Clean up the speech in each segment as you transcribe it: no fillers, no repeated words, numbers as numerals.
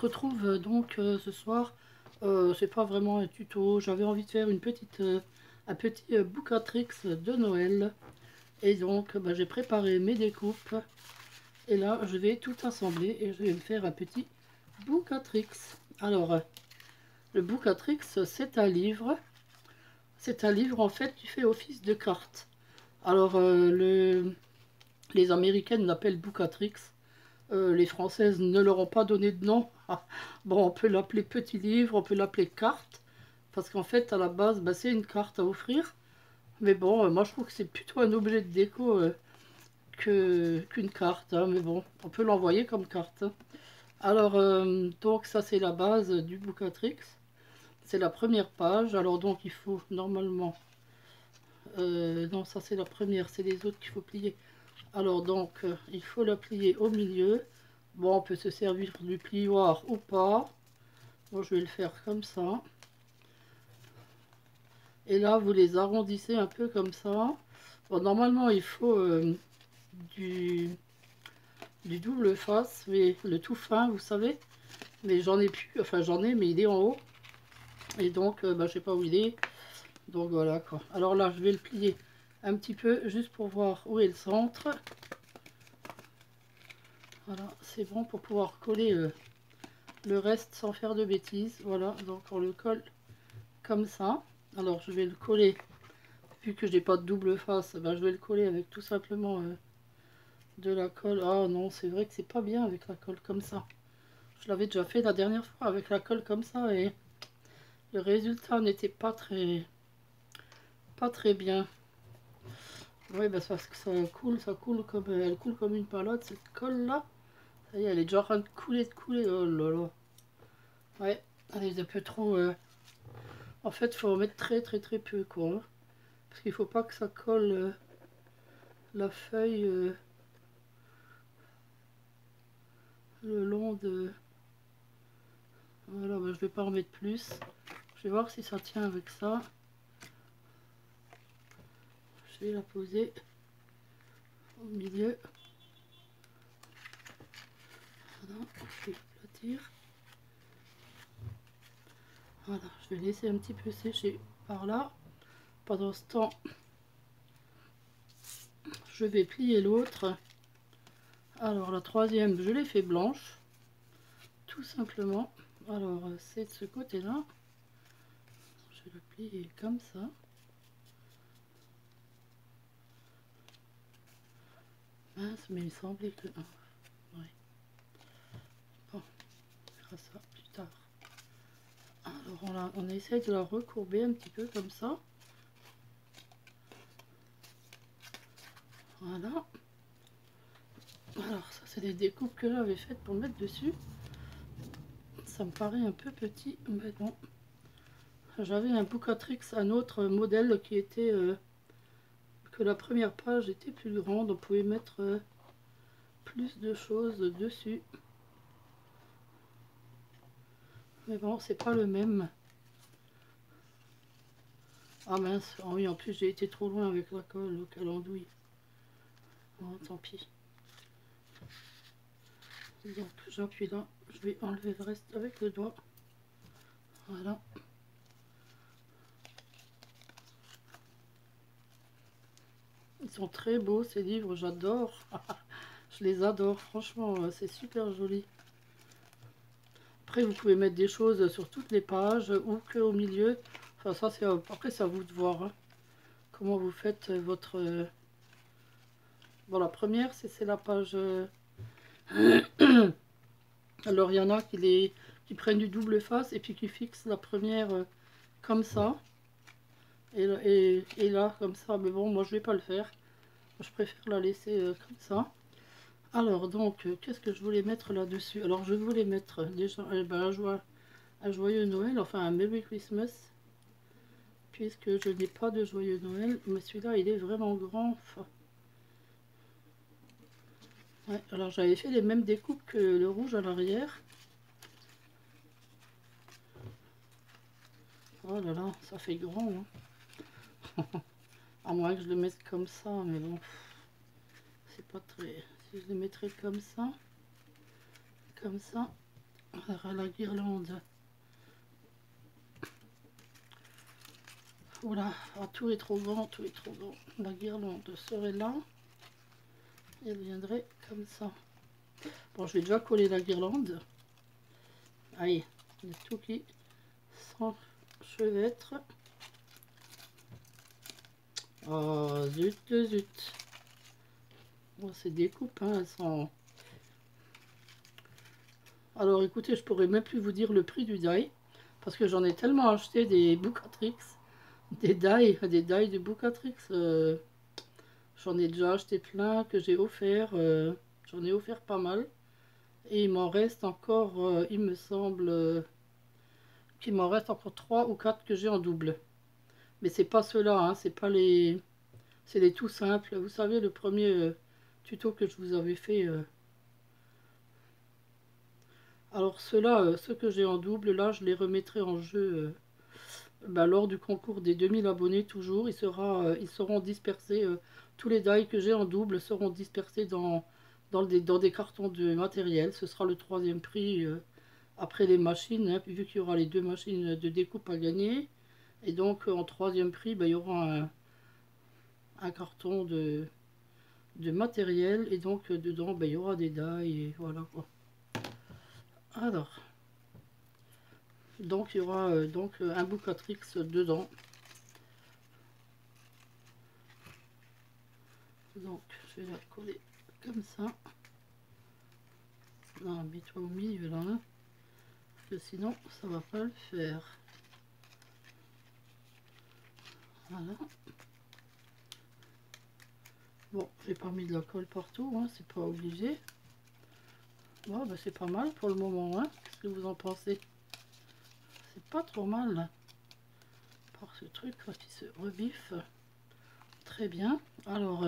retrouve donc ce soir. C'est pas vraiment un tuto, j'avais envie de faire un petit book à tricks de Noël. Et donc j'ai préparé mes découpes. Et là je vais tout assembler et je vais me faire un petit book à tricks. Alors le book à tricks, c'est un livre. C'est un livre en fait qui fait office de carte. Alors les Américaines l'appellent book à tricks. Les Françaises ne leur ont pas donné de nom. Bon, on peut l'appeler petit livre, on peut l'appeler carte, parce qu'en fait, à la base, c'est une carte à offrir. Mais bon, moi je trouve que c'est plutôt un objet de déco qu'une carte. Hein, mais bon, on peut l'envoyer comme carte. Alors, donc ça c'est la base du Bookatrix. C'est la première page. Alors donc il faut normalement... non, ça c'est la première, c'est les autres qu'il faut plier. Alors donc, il faut la plier au milieu. Bon, on peut se servir du plioir ou pas. Moi, je vais le faire comme ça. Et là, vous les arrondissez un peu comme ça. Bon, normalement, il faut du, du double face, mais le tout fin, vous savez. Mais j'en ai plus, enfin j'en ai, mais il est en haut. Et donc, je sais pas où il est. Donc voilà quoi. Alors là, je vais le plier un petit peu, juste pour voir où est le centre. Voilà, c'est bon pour pouvoir coller le reste sans faire de bêtises. Voilà, donc on le colle comme ça. Alors je vais le coller, vu que j'ai pas de double face, je vais le coller avec tout simplement de la colle. Ah non, c'est vrai que c'est pas bien avec la colle comme ça. Je l'avais déjà fait la dernière fois avec la colle comme ça et le résultat n'était pas très bien. Oui, parce que ça coule comme elle coule comme une palotte cette colle là. Ça y est, elle est déjà en train de couler, Oh là là. Ouais, elle est un peu trop. En fait, il faut en mettre très peu quoi. Hein. Parce qu'il faut pas que ça colle la feuille le long de... Voilà, je vais pas en mettre plus. Je vais voir si ça tient avec ça. Je vais la poser au milieu. Voilà, je vais l'aplatir. Voilà, je vais laisser un petit peu sécher par là. Pendant ce temps, je vais plier l'autre. Alors la troisième, je l'ai fait blanche, tout simplement. Alors c'est de ce côté-là. Je vais le plier comme ça. Mince, mais il semblait que... ouais. Bon, on verra ça plus tard. Alors on essaye de la recourber un petit peu comme ça. Voilà. Alors ça c'est des découpes que j'avais faites pour mettre dessus. Ça me paraît un peu petit, mais bon. J'avais un Bookatrix, un autre modèle qui était... que la première page était plus grande. On pouvait mettre plus de choses dessus. Mais bon, c'est pas le même. Ah mince, oh oui, en plus j'ai été trop loin avec la colle au calendouille. Oh, tant pis. Donc j'appuie là, je vais enlever le reste avec le doigt. Voilà. Ils sont très beaux ces livres, j'adore. Je les adore, franchement, c'est super joli. Après vous pouvez mettre des choses sur toutes les pages ou que au milieu. Enfin ça c'est après c'est à vous de voir hein, comment vous faites votre... Bon la première c'est la page... Alors il y en a qui prennent du double face et puis qui fixent la première comme ça. Et là comme ça. Mais bon moi je vais pas le faire. Je préfère la laisser comme ça. Alors donc qu'est-ce que je voulais mettre là dessus? Alors je voulais mettre déjà un joyeux Noël, enfin un Merry Christmas. Puisque je n'ai pas de joyeux Noël. Mais celui-là il est vraiment grand. Enfin, ouais, alors j'avais fait les mêmes découpes que le rouge à l'arrière. Oh là là, ça fait grand. Hein. À moins que je le mette comme ça, mais bon, c'est pas très... Si je le mettrais comme ça, Alors, la guirlande. Voilà, ah, tout est trop grand, tout est trop grand. La guirlande serait là. Et elle viendrait comme ça. Bon, je vais déjà coller la guirlande. Allez, il y a tout qui s'enchevêtre. Oh, zut, zut. Bon, c'est des coupes, hein, elles sont... Alors, écoutez, je pourrais même plus vous dire le prix du die. Parce que j'en ai tellement acheté des Boucatrix. Des die de Boucatrix. J'en ai déjà acheté plein que j'ai offert. J'en ai offert pas mal. Et il m'en reste encore, il me semble, qu'il m'en reste encore 3 ou 4 que j'ai en double. Mais c'est pas ceux-là, hein, c'est pas les... C'est les tout simples. Vous savez, le premier tuto que je vous avais fait. Alors ceux-là, ceux que j'ai en double, là, je les remettrai en jeu lors du concours des 2000 abonnés toujours. Ils seront dispersés. Tous les die que j'ai en double seront dispersés dans des cartons de matériel. Ce sera le 3e prix après les machines, hein, vu qu'il y aura les 2 machines de découpe à gagner. Et donc en 3e prix, il y aura un carton de matériel. Et donc dedans, il y aura des die. Et voilà quoi. Alors, donc il y aura un Boucatrix dedans. Donc je vais la coller comme ça. Non, mets-toi au milieu là, hein, parce que sinon ça va pas le faire. Voilà. Bon, j'ai pas mis de la colle partout, hein, c'est pas obligé. Bon, c'est pas mal pour le moment, hein. Qu'est-ce que vous en pensez? C'est pas trop mal, là. Par ce truc qui se rebiffe. Très bien. Alors,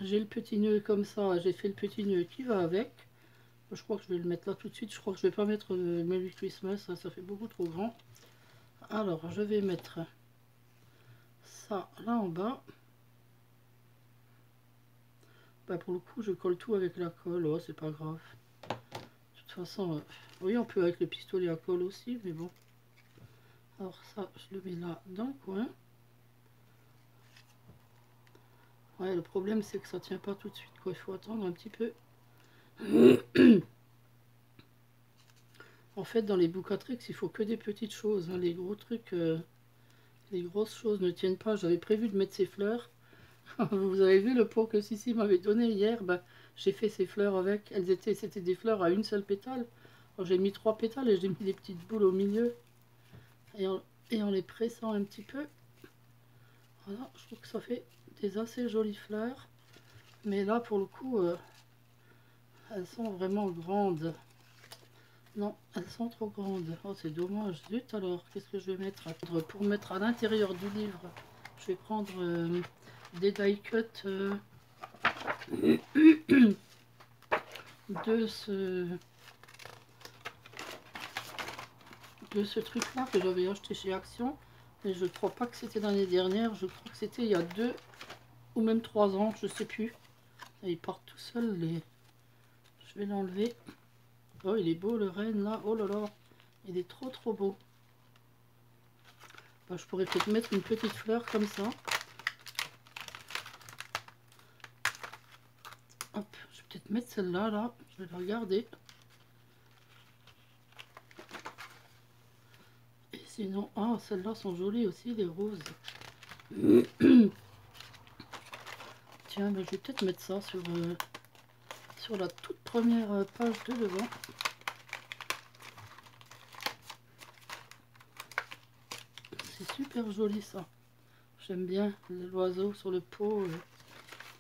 j'ai le petit nœud comme ça, j'ai fait le petit nœud qui va avec. Je crois que je vais le mettre là tout de suite. Je crois que je vais pas mettre le Merry Christmas, ça fait beaucoup trop grand. Alors, je vais mettre ça là en bas. Pour le coup, je colle tout avec la colle. Oh, c'est pas grave. De toute façon, oui, on peut avec le pistolet à colle aussi, mais bon. Alors ça, je le mets là dans le coin. Ouais, le problème, c'est que ça tient pas tout de suite, quoi. Il faut attendre un petit peu. En fait, dans les Boucatrix, il faut que des petites choses, hein. Les gros trucs, les grosses choses ne tiennent pas. J'avais prévu de mettre ces fleurs. Vous avez vu le pot que Sissi m'avait donné hier, j'ai fait ces fleurs avec. C'était des fleurs à une seule pétale. J'ai mis 3 pétales et j'ai mis des petites boules au milieu. Et en les pressant un petit peu, voilà, je trouve que ça fait des assez jolies fleurs. Mais là, pour le coup, elles sont vraiment grandes. Non, elles sont trop grandes. Oh, c'est dommage. Zut alors, qu'est-ce que je vais mettre? Pour mettre à l'intérieur du livre, je vais prendre des die cut de ce truc là que j'avais acheté chez Action, et je crois pas que c'était l'année dernière, je crois que c'était il y a 2 ou même 3 ans, je sais plus. Et ils partent tout seuls, je vais l'enlever. Oh, il est beau le renne là, oh là là, il est trop beau. Je pourrais peut-être mettre une petite fleur comme ça. Hop, je vais peut-être mettre celle-là, là. Je vais la regarder. Et sinon, ah, celles-là sont jolies aussi, les roses. Tiens, je vais peut-être mettre ça sur la toute première page de devant. C'est super joli ça. J'aime bien l'oiseau sur le pot.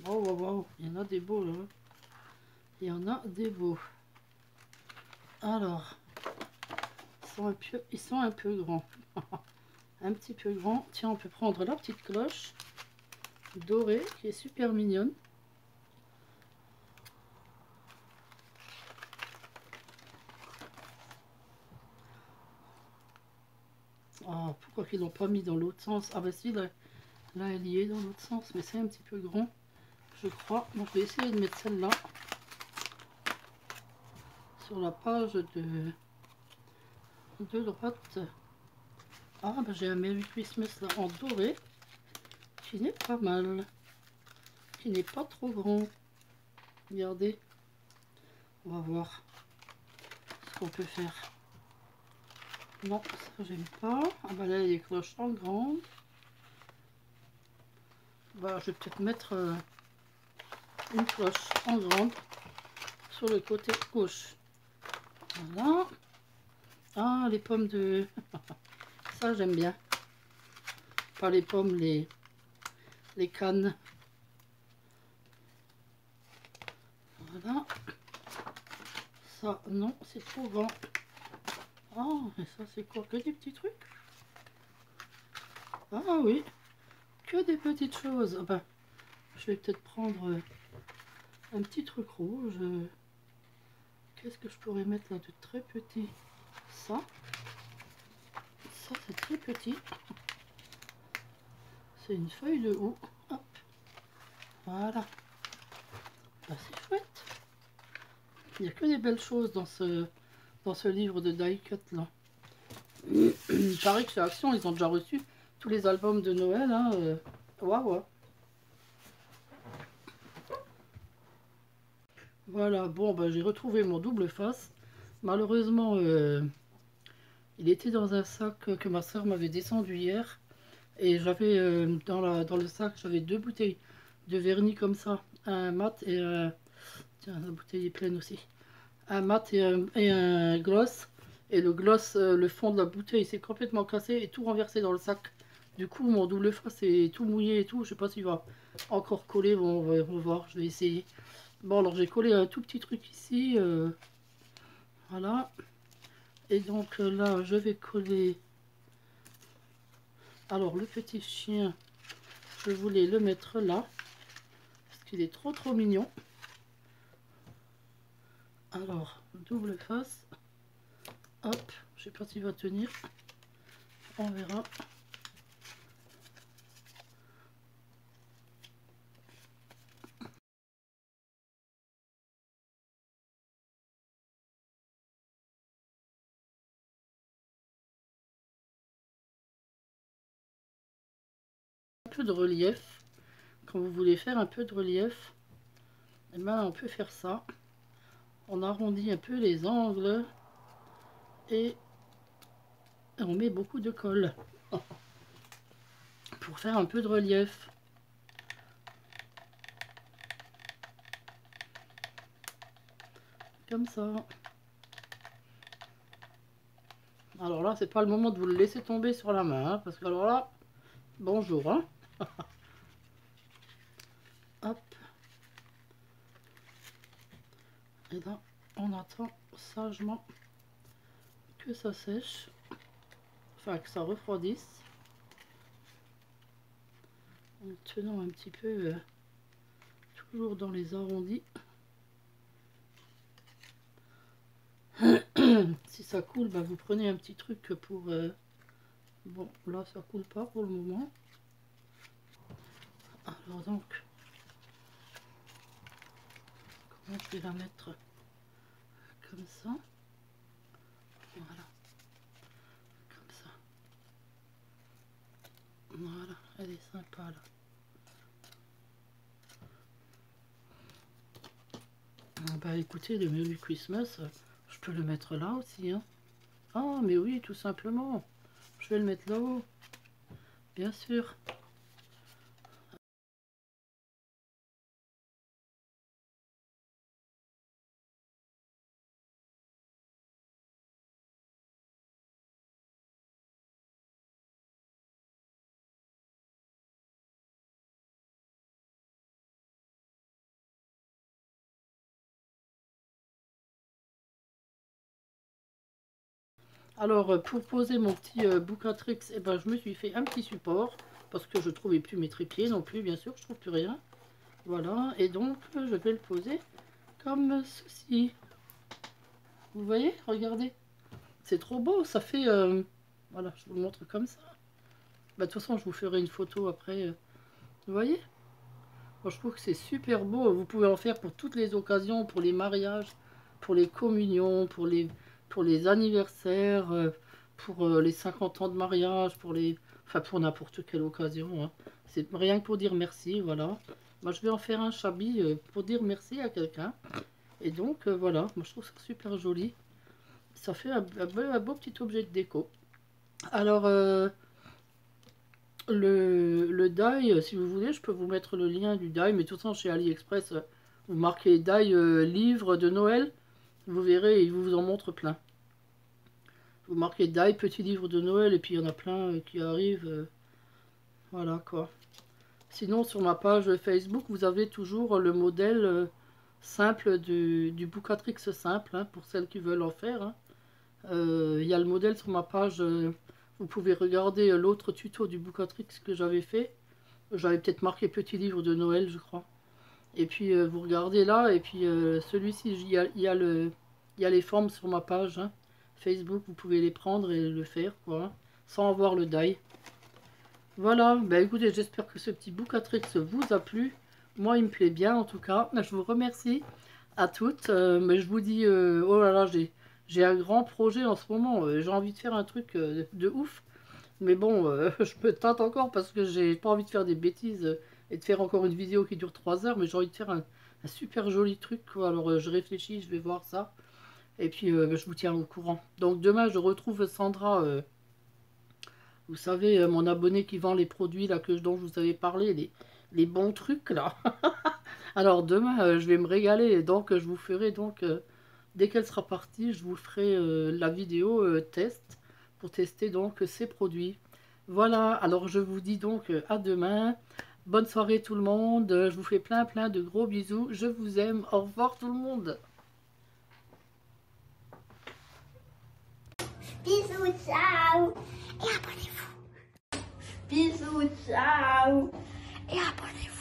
Wow, il y en a des beaux là. Il y en a des beaux. Alors, ils sont un peu grands. Un petit peu grands. Tiens, on peut prendre la petite cloche dorée qui est super mignonne. Ah, pourquoi qu'ils l'ont pas mis dans l'autre sens? Ah bah si, là elle y est dans l'autre sens, mais c'est un petit peu grand, je crois. Donc je vais essayer de mettre celle-là sur la page de droite. Ah, bah, j'ai un Merry Christmas là en doré qui n'est pas mal, qui n'est pas trop grand. Regardez, on va voir ce qu'on peut faire. Non, ça j'aime pas. Ah bah là, il y a les cloches en grande. Bah, je vais peut-être mettre une cloche en grande sur le côté gauche. Voilà. Ah, les pommes de... ça j'aime bien. Pas les pommes, les cannes. Voilà. Ça, non, c'est trop grand. Ah, et ça c'est quoi? Que des petits trucs? Ah oui, que des petites choses. Ah ben, je vais peut-être prendre un petit truc rouge. Qu'est-ce que je pourrais mettre là de très petit? Ça c'est très petit. C'est une feuille de houx. Hop. Voilà. Bah, c'est chouette. Il n'y a que des belles choses dans ce livre de die cut là. Il paraît que chez Action, ils ont déjà reçu tous les albums de Noël. Hein, waouh. Voilà, bon, bah, j'ai retrouvé mon double face. Malheureusement, il était dans un sac que ma soeur m'avait descendu hier. Et j'avais dans le sac, j'avais 2 bouteilles de vernis comme ça. Un mat et un... Tiens, la bouteille est pleine aussi. Un mat et un gloss. Et le gloss, le fond de la bouteille s'est complètement cassé et tout renversé dans le sac. Du coup, mon double face est tout mouillé et tout. Je sais pas s'il va encore coller. Bon, on va voir, je vais essayer. Bon, alors j'ai collé un tout petit truc ici. Voilà. Et donc là, je vais coller... Alors, le petit chien, je voulais le mettre là. Parce qu'il est trop mignon. Alors, double face. Hop, je sais pas s'il va tenir. On verra. Un peu de relief. Quand vous voulez faire un peu de relief, eh ben, on peut faire ça. On arrondit un peu les angles et on met beaucoup de colle pour faire un peu de relief. Comme ça. Alors là, c'est pas le moment de vous le laisser tomber sur la main, hein, parce que alors là, bonjour. Hein. Hop. Et là, on attend sagement que ça sèche. Enfin, que ça refroidisse. En tenant un petit peu toujours dans les arrondis. Si ça coule, bah, vous prenez un petit truc pour... Bon, là, ça coule pas pour le moment. Alors donc, comment je vais la mettre? Comme ça. Voilà. Comme ça. Voilà, elle est sympa là. Ah bah écoutez, le Merry Christmas, je peux le mettre là aussi. Hein. Ah, mais oui, tout simplement. Je vais le mettre là-haut. Bien sûr. Alors, pour poser mon petit Boucatrix, eh ben, je me suis fait un petit support. Parce que je trouvais plus mes trépieds non plus, bien sûr, je trouve plus rien. Voilà, et donc, je vais le poser comme ceci. Vous voyez, regardez. C'est trop beau, ça fait... voilà, je vous le montre comme ça. Bah, de toute façon, je vous ferai une photo après. Vous voyez? Moi, je trouve que c'est super beau. Vous pouvez en faire pour toutes les occasions, pour les mariages, pour les communions, pour les anniversaires, pour les 50 ans de mariage, enfin pour n'importe quelle occasion. Hein. C'est rien que pour dire merci, voilà. Moi je vais en faire un chablis pour dire merci à quelqu'un. Et donc voilà, moi je trouve ça super joli. Ça fait un beau petit objet de déco. Alors le die, si vous voulez, je peux vous mettre le lien du die, mais tout ça chez AliExpress, vous marquez die livre de Noël, vous verrez, il vous en montre plein. Vous marquez die petit livre de Noël, et puis il y en a plein qui arrivent. Voilà quoi. Sinon, sur ma page Facebook, vous avez toujours le modèle simple du Boucatrix simple, hein, pour celles qui veulent en faire. Hein. Il y a le modèle sur ma page. Vous pouvez regarder l'autre tuto du Boucatrix que j'avais fait. J'avais peut-être marqué petit livre de Noël, je crois. Et puis vous regardez là, et puis celui-ci, il y a les formes sur ma page hein, Facebook. Vous pouvez les prendre et le faire, quoi, hein, sans avoir le die. Voilà, bah écoutez, j'espère que ce petit Boucatrix vous a plu. Moi, il me plaît bien, en tout cas. Je vous remercie à toutes. Mais je vous dis, oh là là, j'ai un grand projet en ce moment. J'ai envie de faire un truc de ouf. Mais bon, je me tâte encore parce que j'ai pas envie de faire des bêtises et de faire encore une vidéo qui dure 3 heures. Mais j'ai envie de faire un super joli truc, quoi. Alors, je réfléchis, je vais voir ça. Et puis, je vous tiens au courant. Donc, demain, je retrouve Sandra... vous savez, mon abonné qui vend les produits là dont je vous avais parlé, les bons trucs là. Alors demain, je vais me régaler. Donc je vous ferai donc, dès qu'elle sera partie, je vous ferai la vidéo test pour tester donc ces produits. Voilà, alors je vous dis donc à demain. Bonne soirée tout le monde. Je vous fais plein de gros bisous. Je vous aime. Au revoir tout le monde. Bisous, ciao. Et abonnez-vous. Bisous, ciao. Et abonnez-vous.